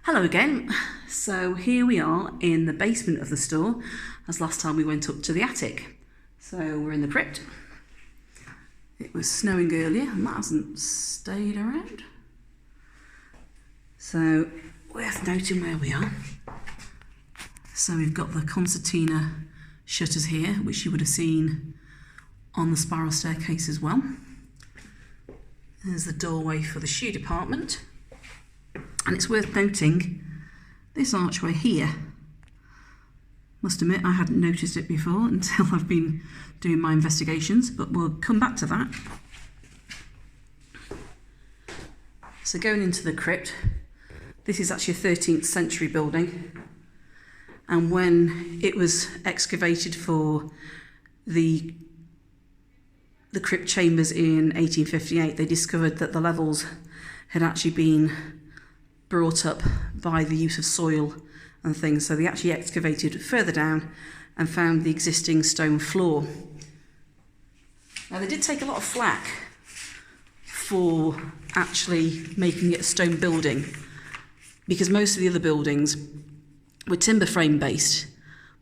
Hello again. So here we are in the basement of the store, as last time we went up to the attic. So we're in the crypt. It was snowing earlier and that hasn't stayed around. So worth noting where we are. So we've got the concertina shutters here, which you would have seen on the spiral staircase as well. There's the doorway for the shoe department. And it's worth noting this archway here. Must admit I hadn't noticed it before until I've been doing my investigations, but we'll come back to that. So going into the crypt, this is actually a 13th century building, and when it was excavated for the crypt chambers in 1858, they discovered that the levels had actually been brought up by the use of soil and things, so they actually excavated further down and found the existing stone floor. Now they did take a lot of flack for actually making it a stone building, because most of the other buildings were timber frame based,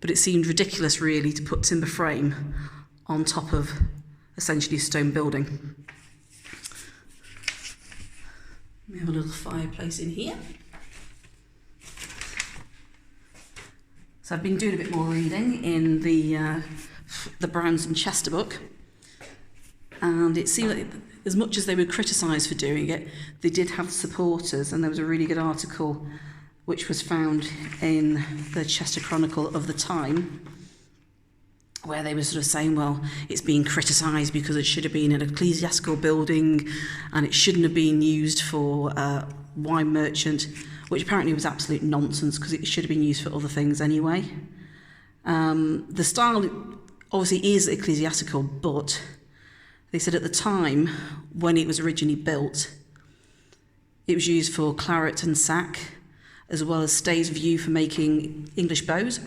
but it seemed ridiculous really to put timber frame on top of essentially a stone building. We have a little fireplace in here. So I've been doing a bit more reading in the Browns and Chester book, and it seemed like as much as they were criticised for doing it, they did have supporters, and there was a really good article which was found in the Chester Chronicle of the time, where they were sort of saying, well, it's being criticised because it should have been an ecclesiastical building and it shouldn't have been used for wine merchant, which apparently was absolute nonsense because it should have been used for other things anyway. The style obviously is ecclesiastical, but they said at the time when it was originally built, it was used for claret and sack, as well as staves of yew for making English bows,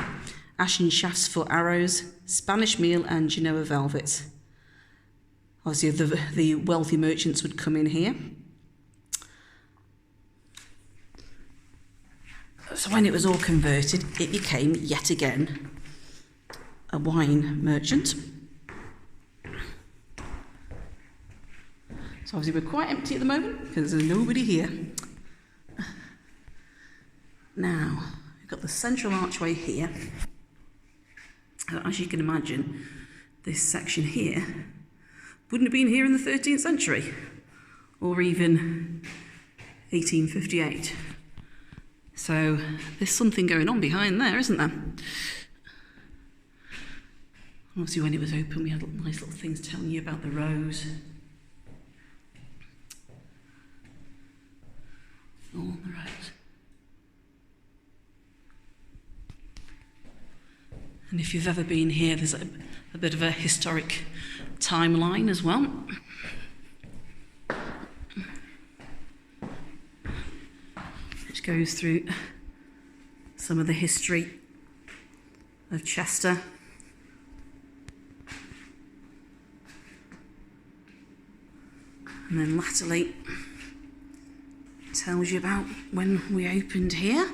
ashen shafts for arrows, Spanish meal and Genoa velvet. Obviously the wealthy merchants would come in here. So when it was all converted, it became yet again a wine merchant. So obviously we're quite empty at the moment because there's nobody here. Now, we've got the central archway here. As you can imagine, this section here wouldn't have been here in the 13th century or even 1858. So there's something going on behind there, isn't there? Obviously when it was open we had nice little things telling you about the rows. All the rows. And if you've ever been here, there's a bit of a historic timeline as well. Which goes through some of the history of Chester. And then latterly tells you about when we opened here.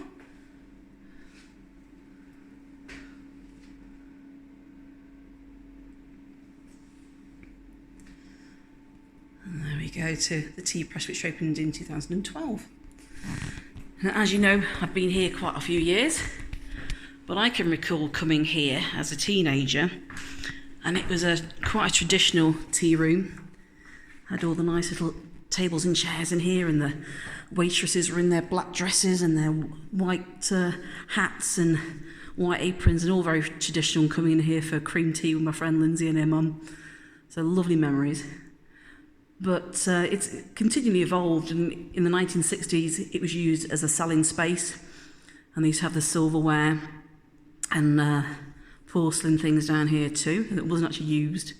Go to the tea press, which opened in 2012. And as you know, I've been here quite a few years, but I can recall coming here as a teenager, and it was quite a traditional tea room. Had all the nice little tables and chairs in here, and the waitresses were in their black dresses and their white hats and white aprons, and all very traditional, and coming in here for cream tea with my friend Lindsay and her mum. So lovely memories. But it's continually evolved, and in the 1960s it was used as a selling space, and they used to have the silverware and porcelain things down here too, and it wasn't actually used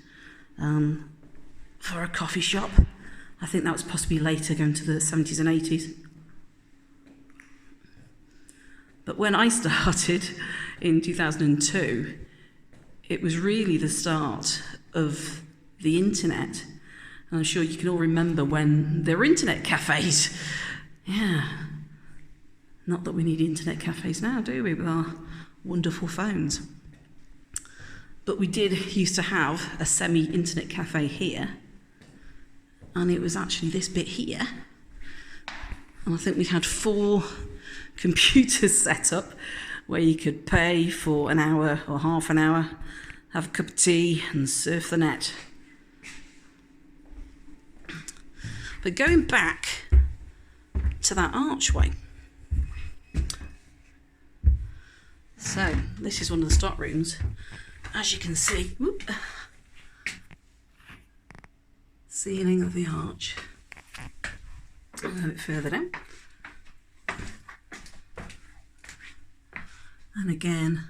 for a coffee shop. I think that was possibly later, going to the 70s and 80s. But when I started in 2002, it was really the start of the internet. And I'm sure you can all remember when there were internet cafes. Yeah. Not that we need internet cafes now, do we, with our wonderful phones? But we did used to have a semi-internet cafe here, and it was actually this bit here. And I think we had 4 computers set up where you could pay for an hour or half an hour, have a cup of tea and surf the net. But going back to that archway, so this is one of the stock rooms. As you can see, whoop, ceiling of the arch, a little bit further down, and again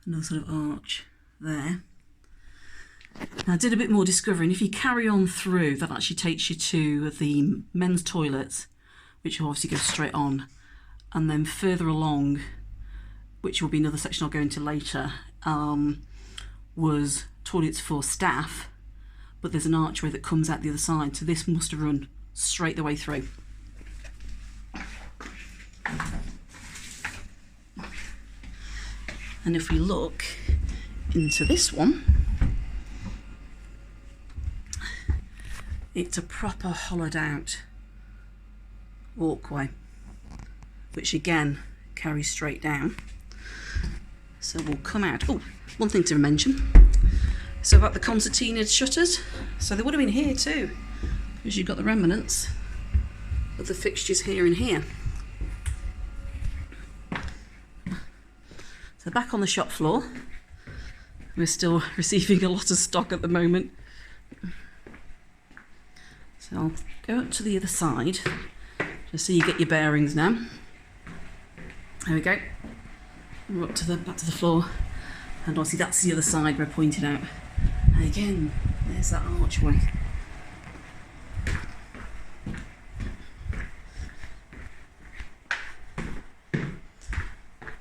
another sort of arch there. Now I did a bit more discovering. If you carry on through, that actually takes you to the men's toilets, which will obviously go straight on, and then further along, which will be another section I'll go into later, was toilets for staff, but there's an archway that comes out the other side, so this must have run straight the way through. And if we look into this one, it's a proper hollowed out walkway, which again carries straight down. So we'll come out. Oh, one thing to mention. So about the concertina shutters, so they would have been here too, because you've got the remnants of the fixtures here and here. So back on the shop floor, we're still receiving a lot of stock at the moment. So I'll go up to the other side, just so you get your bearings now. There we go. We're up to back to the floor, and obviously that's the other side we're pointed out. And again, there's that archway.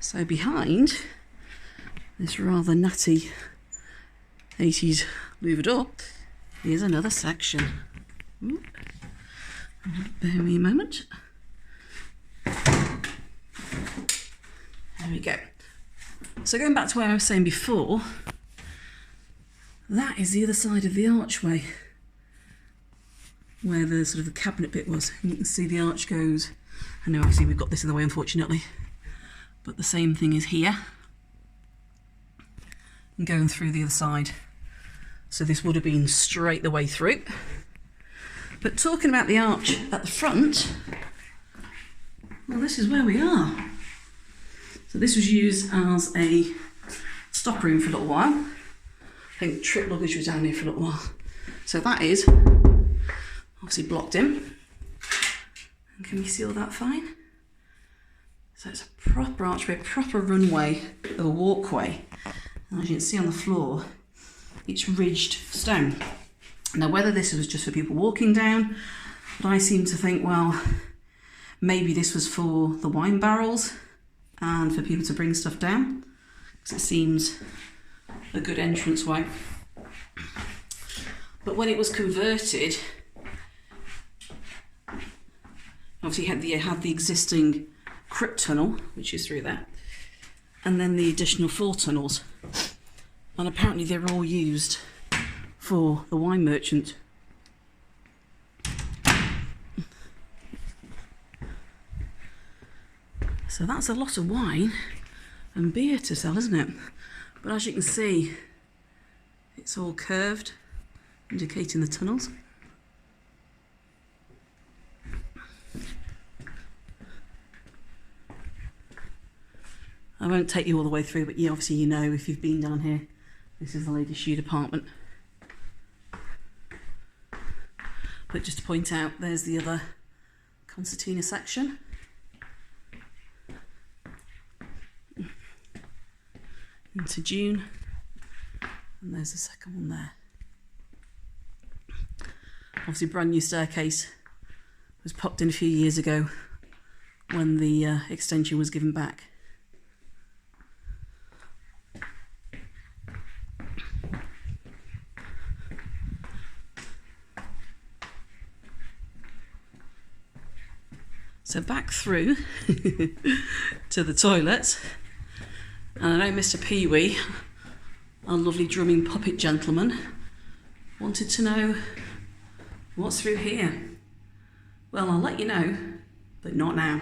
So behind this rather nutty 80s louver door, here's another section. Ooh. Bear me a moment. There we go. So going back to where I was saying before, that is the other side of the archway, where the sort of the cabinet bit was. And you can see the arch goes, I know obviously we've got this in the way unfortunately, but the same thing is here, and going through the other side. So this would have been straight the way through. But talking about the arch at the front, well, this is where we are. So this was used as a stockroom for a little while. I think trip luggage was down here for a little while. So that is obviously blocked in. And can you see all that fine? So it's a proper archway, proper runway of a walkway. And as you can see on the floor, it's ridged stone. Now whether this was just for people walking down, but I seem to think, well, maybe this was for the wine barrels and for people to bring stuff down, because it seems a good entrance way. But when it was converted, obviously you had the existing Crypt tunnel, which is through there, and then the additional 4 tunnels, and apparently they're all used for the wine merchant. So that's a lot of wine and beer to sell, isn't it? But as you can see, it's all curved, indicating the tunnels. I won't take you all the way through, but obviously you know if you've been down here, this is the ladies' shoe department. But just to point out, there's the other concertina section. Into June, and there's the second one there. Obviously brand new staircase was popped in a few years ago when the extension was given back. So back through to the toilet, and I know Mr. Pee-wee, our lovely drumming puppet gentleman, wanted to know what's through here. Well, I'll let you know, but not now.